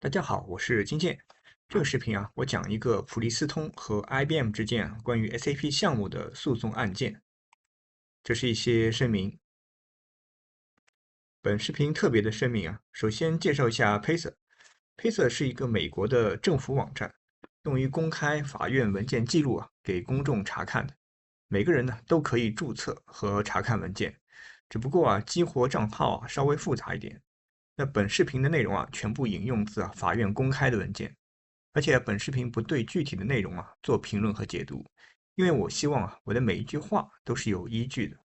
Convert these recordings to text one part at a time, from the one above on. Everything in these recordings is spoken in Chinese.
大家好，我是金健。这个视频啊，我讲一个普利司通和 IBM 之间关于 SAP 项目的诉讼案件。这是一些声明。本视频特别的声明啊，首先介绍一下 Pacer。Pacer 是一个美国的政府网站，用于公开法院文件记录给公众查看的。每个人呢都可以注册和查看文件，只不过激活账号稍微复杂一点。那本视频的内容全部引用自法院公开的文件。而且本视频不对具体的内容做评论和解读，因为我希望我的每一句话都是有依据的。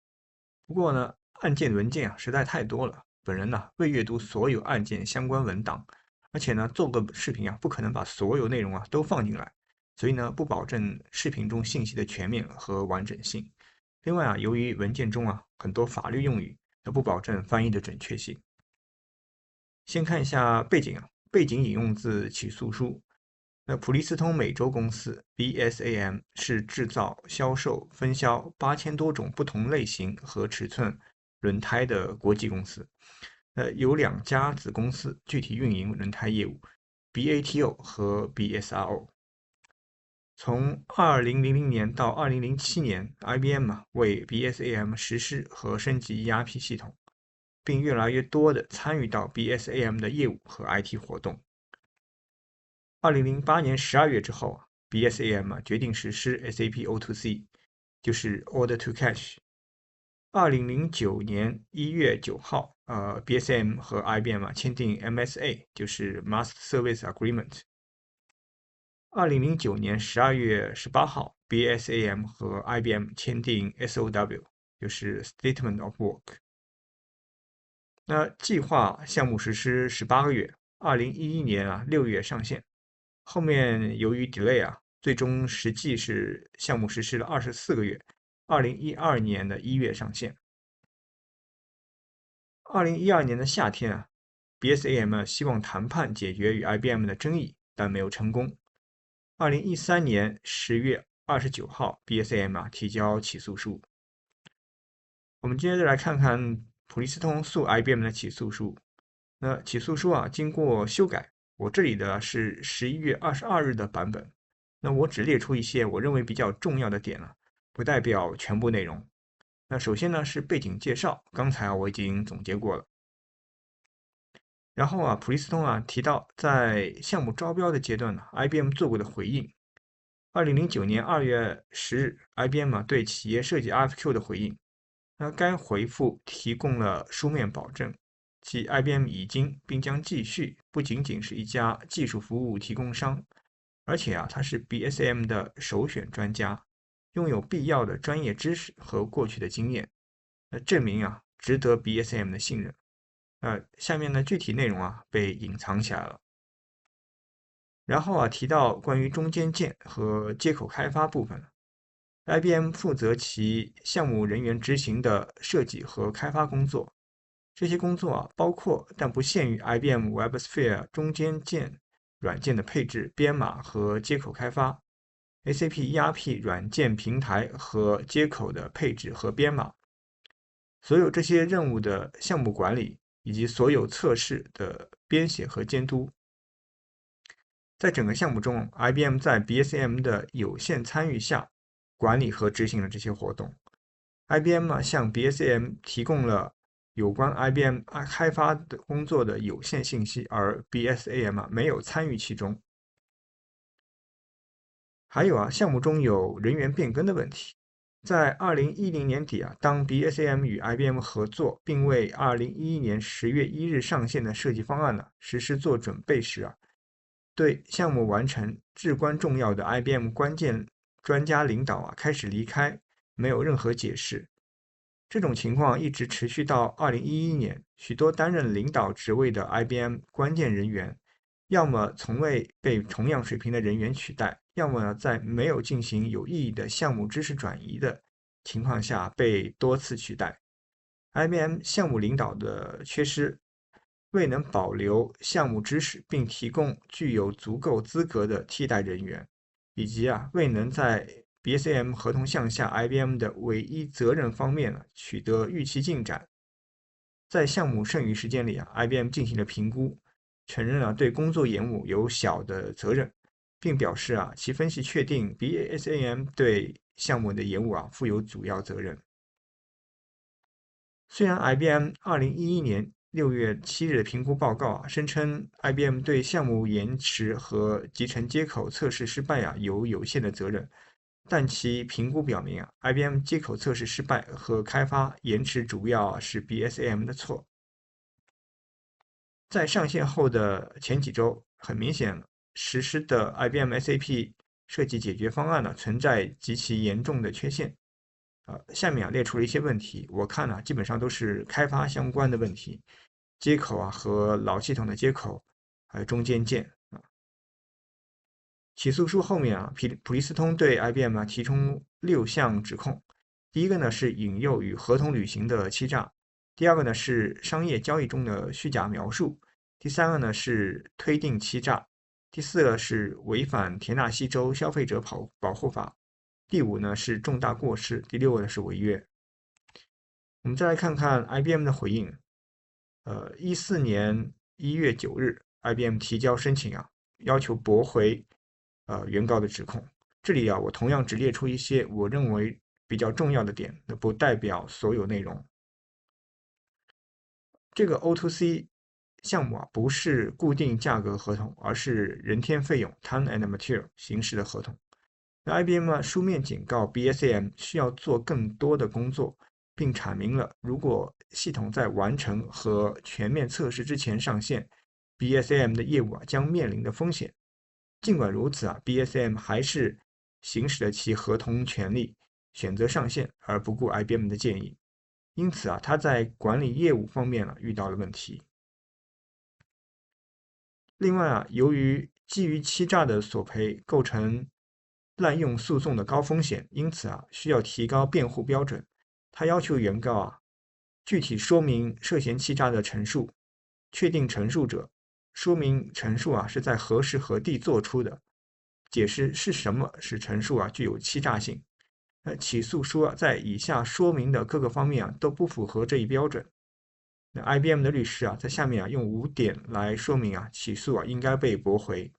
不过呢，案件文件实在太多了，本人未阅读所有案件相关文档，而且呢做个视频不可能把所有内容都放进来，所以呢不保证视频中信息的全面和完整性。另外由于文件中很多法律用语，也不保证翻译的准确性。先看一下背景背景引用自起诉书。那普利司通美洲公司 BSAM 是制造、销售、分销8000多种不同类型和尺寸轮胎的国际公司。有2家子公司具体运营轮胎业务 ，BATO 和 BSRO。从2000年到2007年，IBM 为 BSAM 实施和升级 ERP 系统，并越来越多地参与到 BSAM 的业务和 IT 活动。2008年12月之后，BSAM 决定实施 SAP O2C， 就是 Order to Cash。2009年1月9号，BSAM 和 IBM 签订 MSA， 就是 Master Service Agreement。2009年12月18号，BSAM 和 IBM 签订 SOW， 就是 Statement of Work。那计划项目实施18个月，2011年6月上线。后面由于 delay最终实际是项目实施了24个月，2012年的1月上线。2012年的夏天BSAM 希望谈判解决与 IBM 的争议，但没有成功。2013年10月29号，BSAM 提交起诉书。我们接着来看看普利司通诉 IBM 的起诉书。那起诉书经过修改，我这里的是11月22日的版本。那我只列出一些我认为比较重要的点不代表全部内容。那首先呢是背景介绍，刚才我已经总结过了。然后普利司通提到在项目招标的阶段IBM 做过的回应。2009年2月10日，IBM 对企业设计 RFQ 的回应。那该回复提供了书面保证，即 IBM 已经并将继续不仅仅是一家技术服务提供商，而且它是 BSAM 的首选专家，拥有必要的专业知识和过去的经验，证明值得 BSAM 的信任。下面呢具体内容被隐藏起来了。然后提到关于中间件和接口开发部分。IBM 负责其项目人员执行的设计和开发工作，这些工作包括但不限于 IBM WebSphere 中间件软件的配置、编码和接口开发，SAP ERP 软件平台和接口的配置和编码，所有这些任务的项目管理以及所有测试的编写和监督。在整个项目中，IBM 在 BSAM 的有限参与下，管理和执行了这些活动。IBM 向 BSAM 提供了有关 IBM 开发的工作的有限信息，而 BSAM 没有参与其中。还有项目中有人员变更的问题。在2010年底当 BSAM 与 IBM 合作，并为2011年10月1日上线的设计方案实施做准备时对项目完成至关重要的 IBM 关键专家领导开始离开，没有任何解释。这种情况一直持续到2011年，许多担任领导职位的 IBM 关键人员，要么从未被同样水平的人员取代，要么在没有进行有意义的项目知识转移的情况下被多次取代。IBM 项目领导的缺失，未能保留项目知识并提供具有足够资格的替代人员，以及未能在 BSAM 合同项下 IBM 的唯一责任方面取得预期进展。在项目剩余时间里IBM 进行了评估，承认对工作延误有小的责任，并表示其分析确定 BASM 对项目的延误负有主要责任。虽然 IBM 2011年6月7日的评估报告声称 IBM 对项目延迟和集成接口测试失败有限的责任，但其评估表明IBM 接口测试失败和开发延迟主要是 BSAM 的错。在上线后的前几周，很明显实施的 IBM SAP 设计解决方案存在极其严重的缺陷。下面列出了一些问题，我看基本上都是开发相关的问题，接口和老系统的接口，还有中间件起诉书后面普利司通对 IBM 提出6项指控，第一个呢是引诱与合同履行的欺诈，第二个呢是商业交易中的虚假描述，第三个呢是推定欺诈，第四个是违反田纳西州消费者保护法。第5呢是重大过失，第6个呢是违约。我们再来看看 IBM 的回应。14年1月9日 ，IBM 提交申请要求驳回原告的指控。这里我同样只列出一些我认为比较重要的点，那不代表所有内容。这个 O2C 项目不是固定价格合同，而是人天费用 （time and material） 形式的合同。IBM 书面警告 BSAM 需要做更多的工作，并阐明了如果系统在完成和全面测试之前上线 ，BSAM 的业务将面临的风险。尽管如此BSAM 还是行使了其合同权利，选择上线而不顾 IBM 的建议。因此他在管理业务方面遇到了问题。另外由于基于欺诈的索赔构成滥用诉讼的高风险，因此需要提高辩护标准。他要求原告具体说明涉嫌欺诈的陈述，确定陈述者，说明陈述是在何时何地做出的，解释是什么使陈述具有欺诈性。起诉书在以下说明的各个方面都不符合这一标准。那 IBM 的律师在下面用5点来说明起诉应该被驳回。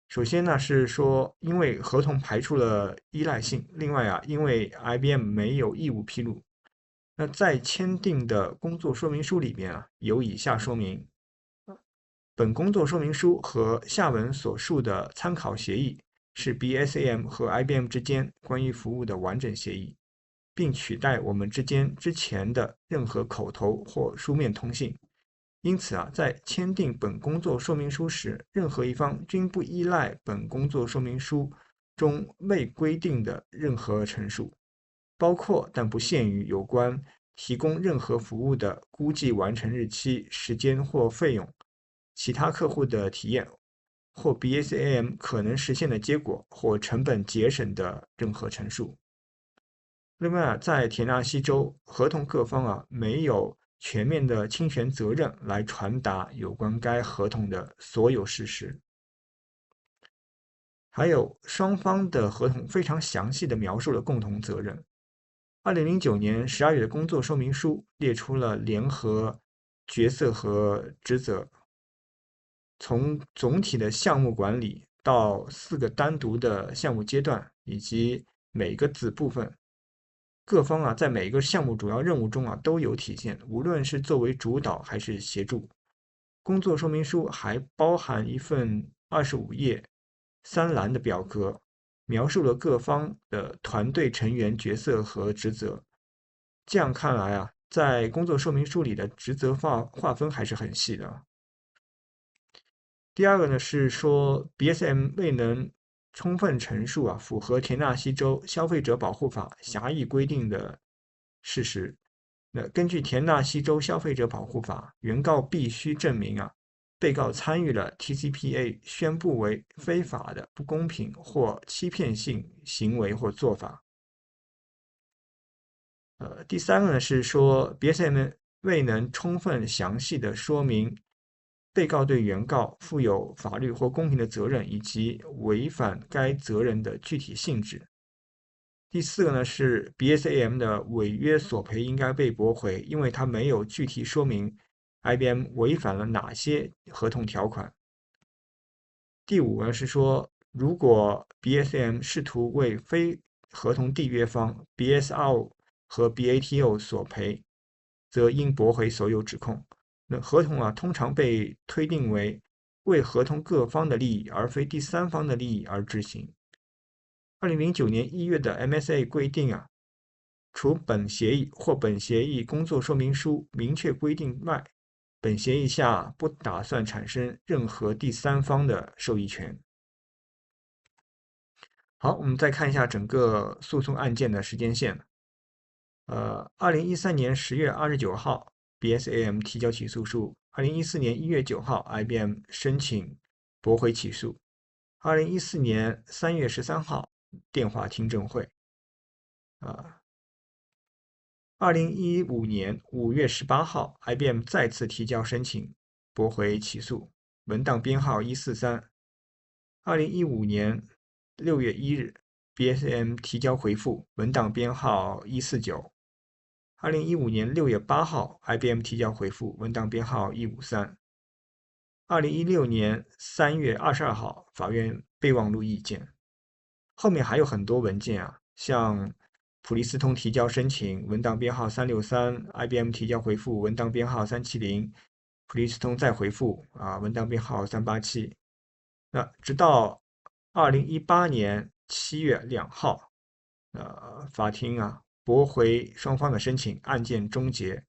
首先呢是说，因为合同排除了依赖性，另外因为 IBM 没有义务披露。那在签订的工作说明书里面有以下说明：本工作说明书和下文所述的参考协议是 BSAM 和 IBM 之间关于服务的完整协议，并取代我们之前的任何口头或书面通信。因此在签订本工作说明书时，任何一方均不依赖本工作说明书中未规定的任何陈述，包括但不限于有关提供任何服务的估计完成日期、时间或费用、其他客户的体验或 BSAM 可能实现的结果或成本节省的任何陈述。另外在田纳西州，合同各方没有全面的侵权责任来传达有关该合同的所有事实。还有双方的合同非常详细地描述了共同责任。2009年12月的工作说明书列出了联合角色和职责，从总体的项目管理到4个单独的项目阶段以及每个子部分，各方在每个项目主要任务中都有体现，无论是作为主导还是协助。工作说明书还包含一份25页3栏的表格，描述了各方的团队成员角色和职责。这样看来在工作说明书里的职责划分还是很细的。第二个呢是说 BSAM 未能充分陈述符合田纳西州消费者保护法狭义规定的事实。那根据田纳西州消费者保护法，原告必须证明被告参与了 TCPA 宣布为非法的、不公平或欺骗性行为或做法。第三个呢是说 BSAM 未能充分详细的说明被告对原告负有法律或公平的责任以及违反该责任的具体性质。第四个呢是 BSAM 的违约索赔应该被驳回，因为它没有具体说明 IBM 违反了哪些合同条款。第五呢是说，如果 BSM 试图为非合同缔约方 BSO 和 BATO 索赔，则应驳回所有指控。那合同通常被推定为为合同各方的利益而非第三方的利益而执行。2009年1月的 MSA 规定除本协议或本协议工作说明书明确规定外，本协议下不打算产生任何第三方的受益权。好，我们再看一下整个诉讼案件的时间线。2013年10月29号 ，BSAM 提交起诉书；2014年1月9号，IBM 申请驳回起诉；2014年3月13号，电话听证会。2015年5月18号，IBM 再次提交申请驳回起诉，文档编号143。2015年6月1日 ，BSM 提交回复，文档编号149。2015年6月8号 ，IBM 提交回复，文档编号153。2016年3月22号，法院备忘录意见。后面还有很多文件像普利司通提交申请，文档编号363；IBM 提交回复，文档编号370；普利司通再回复文档编号387。那直到2018年7月2号，法庭驳回双方的申请，案件终结，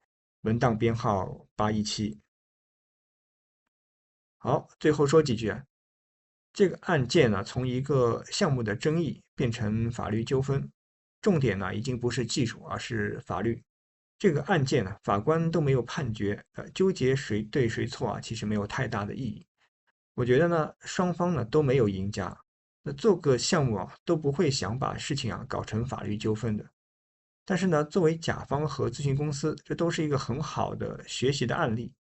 文档编号817。好，最后说几句这个案件从一个项目的争议变成法律纠纷，重点已经不是技术，而是法律。这个案件法官都没有判决，纠结谁对谁错其实没有太大的意义。我觉得双方都没有赢家。那做个项目都不会想把事情搞成法律纠纷的。但是作为甲方和咨询公司，这都是一个很好的学习的案例。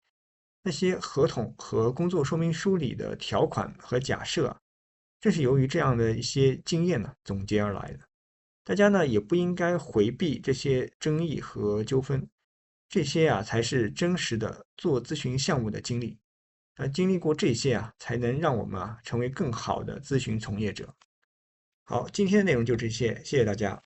那些合同和工作说明书里的条款和假设正是由于这样的一些经验总结而来的。大家也不应该回避这些争议和纠纷，这些才是真实的做咨询项目的经历。经历过这些才能让我们成为更好的咨询从业者。好，今天的内容就这些，谢谢大家。